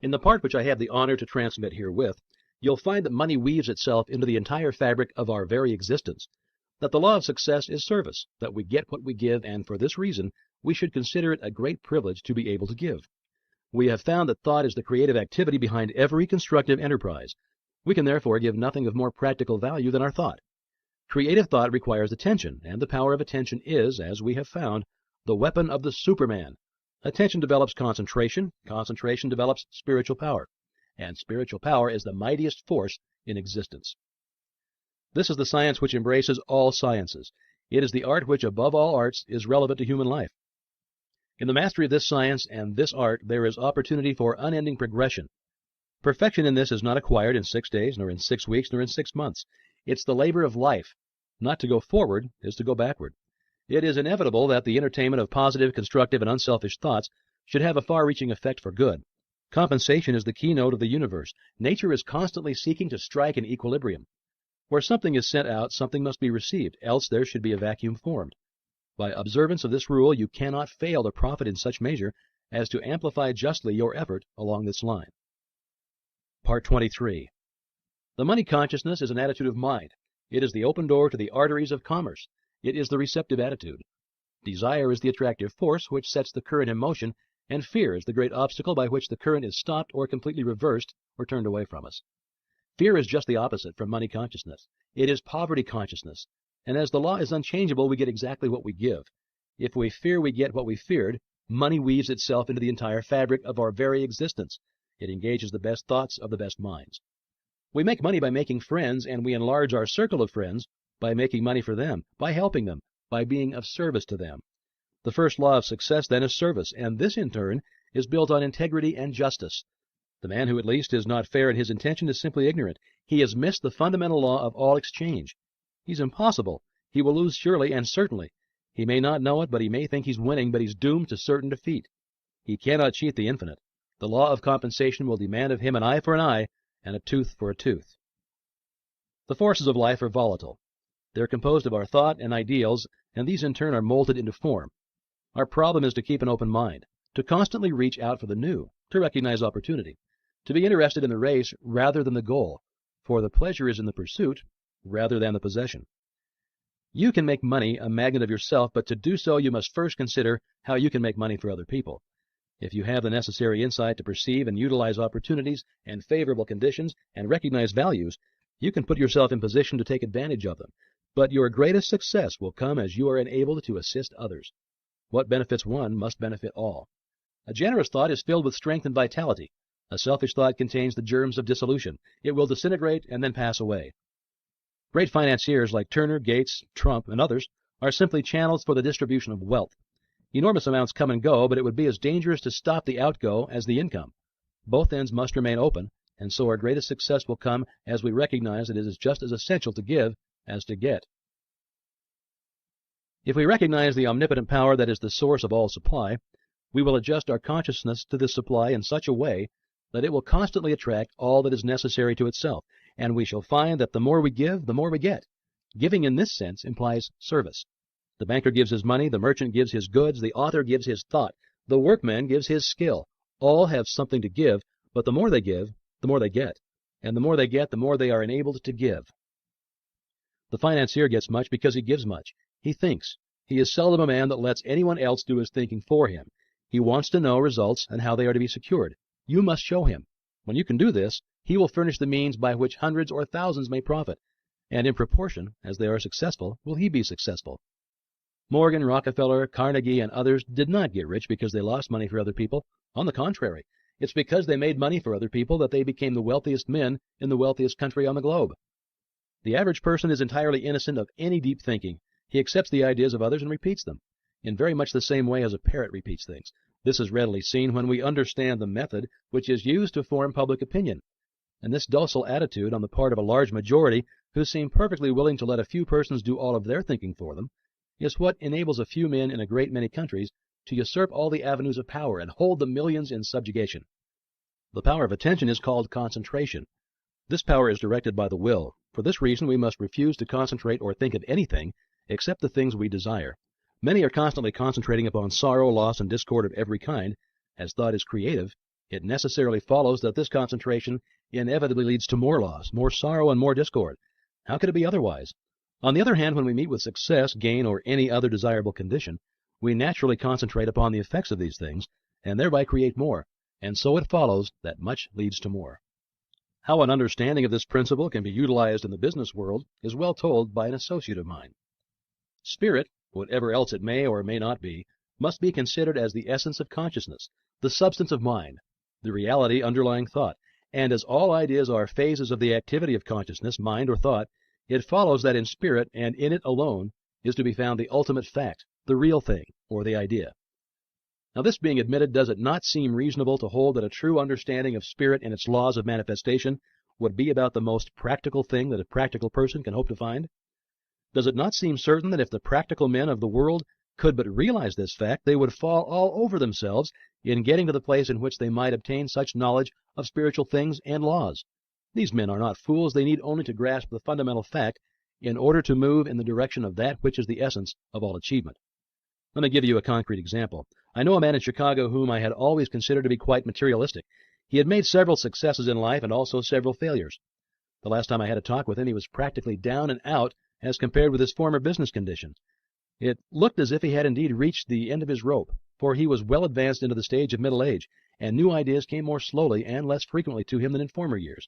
In the part which I have the honor to transmit herewith, you'll find that money weaves itself into the entire fabric of our very existence, that the law of success is service, that we get what we give, and for this reason we should consider it a great privilege to be able to give. We have found that thought is the creative activity behind every constructive enterprise. We can therefore give nothing of more practical value than our thought. Creative thought requires attention, and the power of attention is, as we have found, the weapon of the Superman. Attention develops concentration, concentration develops spiritual power, and spiritual power is the mightiest force in existence. This is the science which embraces all sciences. It is the art which, above all arts, is relevant to human life. In the mastery of this science and this art, there is opportunity for unending progression. Perfection in this is not acquired in 6 days, nor in 6 weeks, nor in 6 months. It's the labor of life. Not to go forward is to go backward. It is inevitable that the entertainment of positive, constructive, and unselfish thoughts should have a far-reaching effect for good. Compensation is the keynote of the universe. Nature is constantly seeking to strike an equilibrium. Where something is sent out, something must be received, else there should be a vacuum formed. By observance of this rule, you cannot fail to profit in such measure as to amplify justly your effort along this line. Part 23. The money consciousness is an attitude of mind. It is the open door to the arteries of commerce. It is the receptive attitude. Desire is the attractive force which sets the current in motion, and fear is the great obstacle by which the current is stopped or completely reversed or turned away from us. Fear is just the opposite from money consciousness. It is poverty consciousness, and as the law is unchangeable, we get exactly what we give. If we fear we get what we feared, money weaves itself into the entire fabric of our very existence. It engages the best thoughts of the best minds. We make money by making friends, and we enlarge our circle of friends by making money for them, by helping them, by being of service to them. The first law of success, then, is service, and this, in turn, is built on integrity and justice. The man who at least is not fair in his intention is simply ignorant. He has missed the fundamental law of all exchange. He's impossible. He will lose surely and certainly. He may not know it, but he may think he's winning, but he's doomed to certain defeat. He cannot cheat the infinite. The law of compensation will demand of him an eye for an eye and a tooth for a tooth. The forces of life are volatile. They're composed of our thought and ideals, and these in turn are molded into form. Our problem is to keep an open mind, to constantly reach out for the new, to recognize opportunity, to be interested in the race rather than the goal, for the pleasure is in the pursuit rather than the possession. You can make money a magnet of yourself, but to do so you must first consider how you can make money for other people. If you have the necessary insight to perceive and utilize opportunities and favorable conditions and recognize values, you can put yourself in position to take advantage of them. But your greatest success will come as you are enabled to assist others. What benefits one must benefit all. A generous thought is filled with strength and vitality. A selfish thought contains the germs of dissolution. It will disintegrate and then pass away. Great financiers like Turner, Gates, Trump, and others are simply channels for the distribution of wealth. Enormous amounts come and go, but it would be as dangerous to stop the outgo as the income. Both ends must remain open, and so our greatest success will come as we recognize that it is just as essential to give as to get. If we recognize the omnipotent power that is the source of all supply, we will adjust our consciousness to this supply in such a way that it will constantly attract all that is necessary to itself, and we shall find that the more we give, the more we get. Giving in this sense implies service. The banker gives his money, the merchant gives his goods, the author gives his thought, the workman gives his skill. All have something to give, but the more they give, the more they get, and the more they get, the more they are enabled to give. The financier gets much because he gives much. He thinks. He is seldom a man that lets anyone else do his thinking for him. He wants to know results and how they are to be secured. You must show him. When you can do this, he will furnish the means by which hundreds or thousands may profit, and in proportion as they are successful will he be successful. Morgan, Rockefeller, Carnegie, and others did not get rich because they lost money for other people. On the contrary, it's because they made money for other people that they became the wealthiest men in the wealthiest country on the globe. The average person is entirely innocent of any deep thinking. He accepts the ideas of others and repeats them, in very much the same way as a parrot repeats things. This is readily seen when we understand the method which is used to form public opinion. And this docile attitude on the part of a large majority who seem perfectly willing to let a few persons do all of their thinking for them is what enables a few men in a great many countries to usurp all the avenues of power and hold the millions in subjugation. The power of attention is called concentration. This power is directed by the will. For this reason, we must refuse to concentrate or think of anything except the things we desire. Many are constantly concentrating upon sorrow, loss, and discord of every kind. As thought is creative, it necessarily follows that this concentration inevitably leads to more loss, more sorrow, and more discord. How could it be otherwise? On the other hand, when we meet with success, gain, or any other desirable condition, we naturally concentrate upon the effects of these things, and thereby create more, and so it follows that much leads to more. How an understanding of this principle can be utilized in the business world is well told by an associate of mine. Spirit, whatever else it may or may not be, must be considered as the essence of consciousness, the substance of mind, the reality underlying thought, and as all ideas are phases of the activity of consciousness, mind, or thought, it follows that in spirit and in it alone is to be found the ultimate fact, the real thing, or the idea. Now, this being admitted, does it not seem reasonable to hold that a true understanding of spirit and its laws of manifestation would be about the most practical thing that a practical person can hope to find? Does it not seem certain that if the practical men of the world could but realize this fact, they would fall all over themselves in getting to the place in which they might obtain such knowledge of spiritual things and laws? These men are not fools. They need only to grasp the fundamental fact in order to move in the direction of that which is the essence of all achievement. Let me give you a concrete example. I know a man in Chicago whom I had always considered to be quite materialistic. He had made several successes in life and also several failures. The last time I had a talk with him, he was practically down and out as compared with his former business conditions. It looked as if he had indeed reached the end of his rope, for he was well advanced into the stage of middle age, and new ideas came more slowly and less frequently to him than in former years.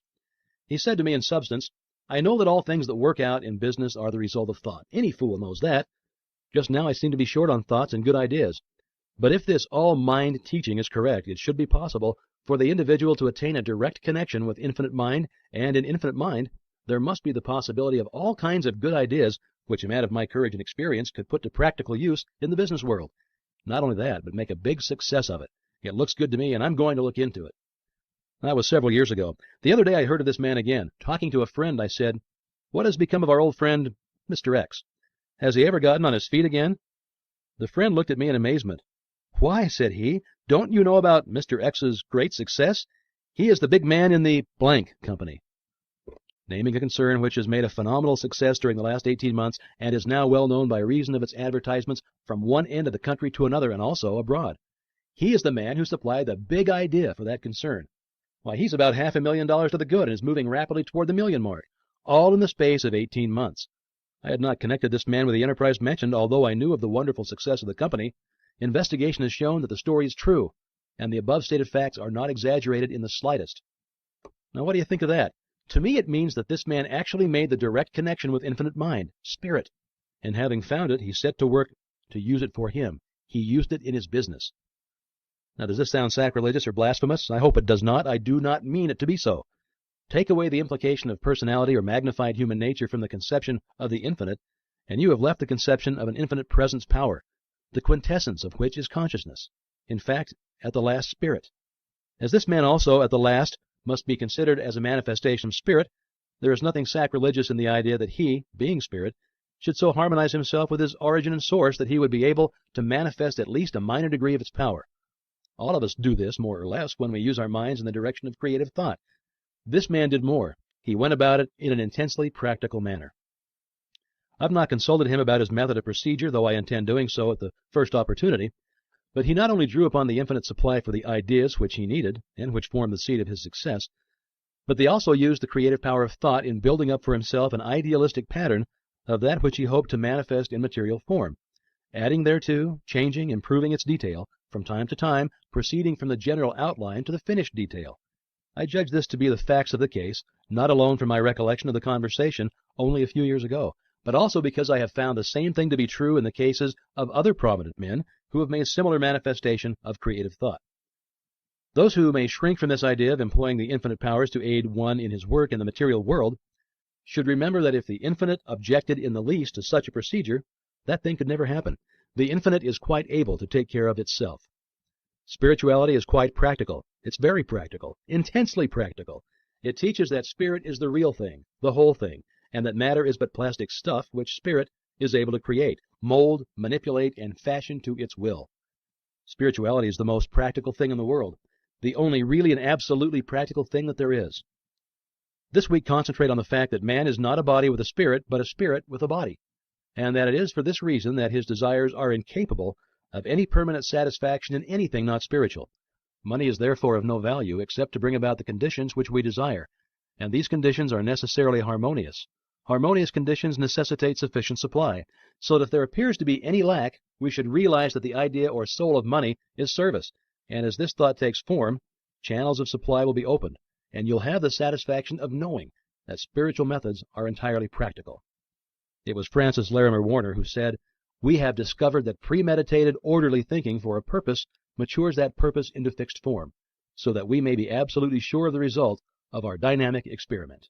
He said to me in substance, "I know that all things that work out in business are the result of thought. Any fool knows that. Just now I seem to be short on thoughts and good ideas. But if this all-mind teaching is correct, it should be possible for the individual to attain a direct connection with infinite mind, and in infinite mind there must be the possibility of all kinds of good ideas which a man of my courage and experience could put to practical use in the business world. Not only that, but make a big success of it. It looks good to me, and I'm going to look into it." That was several years ago. The other day I heard of this man again. Talking to a friend, I said, "What has become of our old friend, Mr. X? Has he ever gotten on his feet again?" The friend looked at me in amazement. "Why," said he, "don't you know about Mr. X's great success? He is the big man in the blank company," naming a concern which has made a phenomenal success during the last 18 months and is now well known by reason of its advertisements from one end of the country to another and also abroad. He is the man who supplied the big idea for that concern. Why, he's about $500,000 to the good and is moving rapidly toward the million mark, all in the space of 18 months. I had not connected this man with the enterprise mentioned, although I knew of the wonderful success of the company. Investigation has shown that the story is true, and the above stated facts are not exaggerated in the slightest. Now, what do you think of that? To me, it means that this man actually made the direct connection with infinite mind, spirit, and having found it, he set to work to use it for him. He used it in his business. Now, does this sound sacrilegious or blasphemous? I hope it does not. I do not mean it to be so. Take away the implication of personality or magnified human nature from the conception of the infinite, and you have left the conception of an infinite presence power, the quintessence of which is consciousness. In fact, at the last, spirit. As this man also, at the last, must be considered as a manifestation of spirit, there is nothing sacrilegious in the idea that he, being spirit, should so harmonize himself with his origin and source that he would be able to manifest at least a minor degree of its power. All of us do this, more or less, when we use our minds in the direction of creative thought. This man did more. He went about it in an intensely practical manner. I've not consulted him about his method of procedure, though I intend doing so at the first opportunity. But he not only drew upon the infinite supply for the ideas which he needed, and which formed the seed of his success, but they also used the creative power of thought in building up for himself an idealistic pattern of that which he hoped to manifest in material form, adding thereto, changing, improving its detail, from time to time, proceeding from the general outline to the finished detail. I judge this to be the facts of the case, not alone from my recollection of the conversation only a few years ago, but also because I have found the same thing to be true in the cases of other prominent men who have made similar manifestation of creative thought. Those who may shrink from this idea of employing the infinite powers to aid one in his work in the material world should remember that if the infinite objected in the least to such a procedure, that thing could never happen. The infinite is quite able to take care of itself. Spirituality is quite practical. It's very practical, intensely practical. It teaches that spirit is the real thing, the whole thing, and that matter is but plastic stuff which spirit is able to create, mold, manipulate, and fashion to its will. Spirituality is the most practical thing in the world, the only really and absolutely practical thing that there is. This week, concentrate on the fact that man is not a body with a spirit, but a spirit with a body, and that it is for this reason that his desires are incapable of any permanent satisfaction in anything not spiritual. Money is therefore of no value except to bring about the conditions which we desire, and these conditions are necessarily harmonious. Harmonious conditions necessitate sufficient supply, so that if there appears to be any lack, we should realize that the idea or soul of money is service, and as this thought takes form, channels of supply will be opened, and you'll have the satisfaction of knowing that spiritual methods are entirely practical. It was Francis Larimer Warner who said, "We have discovered that premeditated, orderly thinking for a purpose matures that purpose into fixed form, so that we may be absolutely sure of the result of our dynamic experiment."